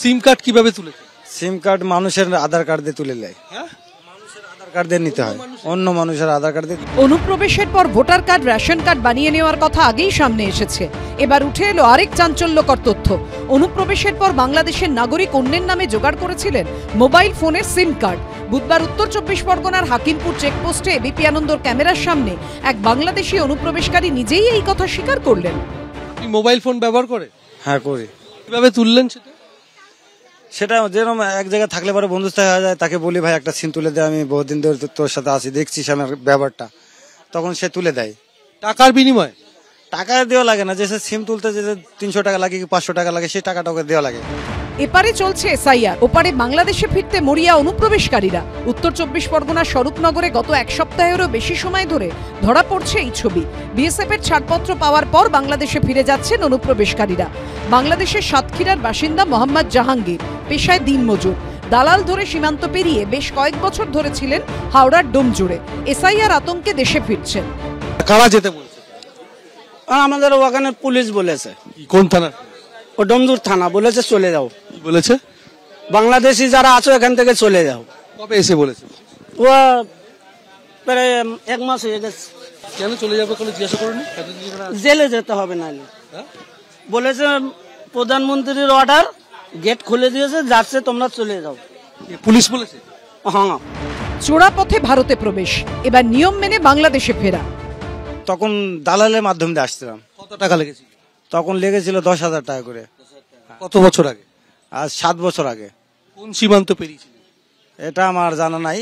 সিম card কিভাবে তুলেছে? সিম card মানুষের আধার কার্ড দিয়ে তুলে নেয়। হ্যাঁ, মানুষের আধার কার্ড দিয়ে নিতে হয়, অন্য মানুষের আধার কার্ড দিয়ে। অনুপ্রবেশের পর ভোটার কার্ড, রেশন কার্ড বানিয়ে নেওয়ার কথা আগেই সামনে এসেছে। এবার উঠে এলো আরেক চাঞ্চল্যকর তথ্য। অনুপ্রবেশের পর বাংলাদেশের নাগরিক অন্যের নামে জোগাড় করেছিলেন মোবাইল ফোনের সিম কার্ড। বুধবার উত্তর 24 পরগনার হাকিমপুর চেকপোস্টে এবিপি আনন্দর ক্যামেরার সামনে এক বাংলাদেশি অনুপ্রবেশকারী নিজেই এই কথা স্বীকার করলেন। আপনি মোবাইল ফোন ব্যবহার করে? হ্যাঁ, করি। কিভাবে তুললেন সেটা? সেটা যেরকম এক জায়গায় থাকলে পরে বন্ধুত্ব হয়ে যায়, তাকে বলি ভাই একটা সিম তুলে দে, আমি বহুদিন ধরে তোর সাথে আছি, দেখছিস আমার ব্যবহারটা, তখন সে তুলে দেয়। টাকার বিনিময়ে? টাকা দেওয়া লাগে না, যে সিম তুলতে যে 300 টাকা লাগে কি 500 টাকা লাগে, সেই টাকাটা ওকে দেওয়া লাগে। এপারে চলছে এসআইআর, ওপারে বাংলাদেশে ফিরতে মরিয়া অনুপ্রবেশকারীরা। উত্তর 24 পরগনার স্বরূপনগরে গত এক সপ্তাহেরও বেশি সময় ধরে ধরা পড়ছে এই ছবি। বিএসএফ এর ছাড়পত্র পাওয়ার পর বাংলাদেশে ফিরে যাচ্ছেন অনুপ্রবেশকারীরা। বাংলাদেশের সাতক্ষীরার বাসিন্দা মোহাম্মদ জাহাঙ্গীর, পেশায় দিনমজুর। দালাল ধরে সীমান্ত পেরিয়ে বেশ কয়েক বছর ধরে ছিলেন হাওড়ার ডোমজুড়ে। এসআইআর আতঙ্কে দেশে ফিরছেন। কারা যেতে বলছে? আমাদের ওখানে পুলিশ বলেছে। কোন থানা? ও ডোমজুর থানা বলেছে চলে যাও। কি বলেছে? বাংলাদেশি যারা আছো এখান থেকে চলে যাও। কবে এসে বলেছে? ও প্রায় 1 মাস হয়ে গেছে। কেন চলে যাবে কোনো জিজ্ঞাসা করেনি? জেলে যেতে হবে না। বলেছে প্রধানমন্ত্রীর অর্ডার, গেট খুলে দিয়েছে, যাচ্ছে তোমরা চলে যাও। পুলিশ বলেছে? হ্যাঁ। চোরা পথে ভারতে প্রবেশ, এবার নিয়ম মেনে বাংলাদেশে ফেরা। তখন দালালের মাধ্যমে দিয়ে আসছিলাম। কত টাকা লেগেছিল? তখন লেগেছিল 10,000 টাকা করে। কত বছর আগে? আজ 7 বছর আগে। কোন সীমান্ত পেরিয়েছিল? এটা আমার জানা নাই।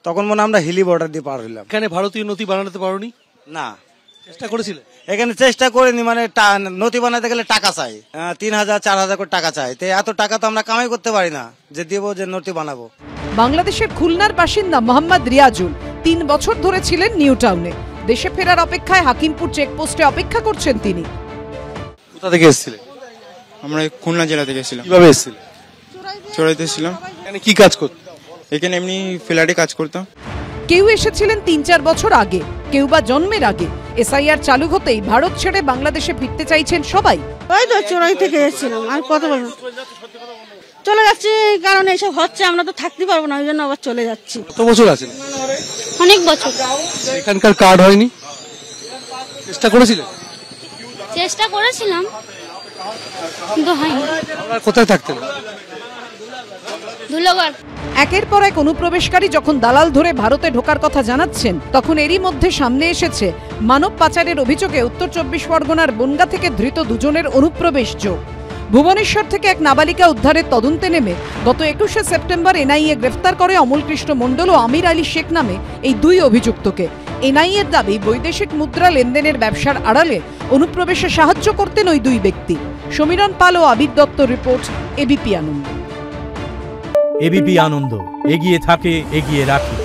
তখন মনে আমরা হিলি বর্ডার দিয়ে পার হইলাম। এখানে ভারতীয় নথি বানাতে পারোনি? না, চেষ্টা করেছিলে? এখানে চেষ্টা করিনি, মানে নথি বানাতে গেলে টাকা চাই, 3,000 4,000 করে টাকা চাই। তো এত টাকা তো আমরা কামাই করতে পারি না যে দেবো, যে নথি বানাবো। বাংলাদেশের খুলনার বাসিন্দা মোহাম্মদ রিয়াজুল 3 বছর ধরে ছিলেন নিউ টাউনে। দেশে ফেরার অপেক্ষায় হাকিমপুর চেকপোস্টে অপেক্ষা করছেন তিনি। কোথা থেকে এসেছিলেন? আমরা খুলনা জেলা থেকে এসেছিলাম। কিভাবে এসেছিলেন? চড়াইতে এসেছিলাম। এখানে কি কাজ করতেন? এখানে এমনি ফ্ল্যাটে কাজ করতাম। কেউ এসেছিলেন 3-4 বছর আগে, কেউ বা জন্মের আগে। এসআইআর চালু হতেই ভারত ছেড়ে বাংলাদেশে ফিরতে চাইছেন সবাই। ওই তো চড়াই থেকে এসেছিলাম, আর কত বলবো, চলে যাচ্ছি, কারণ এইসব হচ্ছে আমরা তো থাকতে পারবো না, ওই জন্য আবার চলে যাচ্ছি। কত বছর আছেন? অনেক বছর। এখানকার কার্ড হয়নি? চেষ্টা করেছিলেন? চেষ্টা করেছিলাম কিন্তু হয়নি। আপনারা কোথায় থাকতেন? ধুলোগড়। একের পর এক অনুপ্রবেশকারী যখন দালাল ধরে ভারতে ঢোকার কথা জানাচ্ছেন, তখন এরই মধ্যে সামনে এসেছে মানব পাচারের অভিযোগে উত্তর 24 পরগনার বনগা থেকে ধৃত 2 জনের অনুপ্রবেশ যোগ। ভুবনেশ্বর থেকে এক নাবালিকা উদ্ধারের তদন্তে নেমে গত 21শে সেপ্টেম্বর এনআইএ গ্রেফতার করে অমল কৃষ্ণ মণ্ডল ও আমির আলী শেখ নামে এই 2 অভিযুক্তকে। এনআইএর দাবি বৈদেশিক মুদ্রা লেনদেনের ব্যবসার আড়ালে অনুপ্রবেশে সাহায্য করতেন ওই 2 ব্যক্তি। সমীরণ পাল ও আবির দত্ত রিপোর্ট, এবিপি আনন্দ। এবিপি আনন্দ, এগিয়ে থাকে, এগিয়ে রাখে।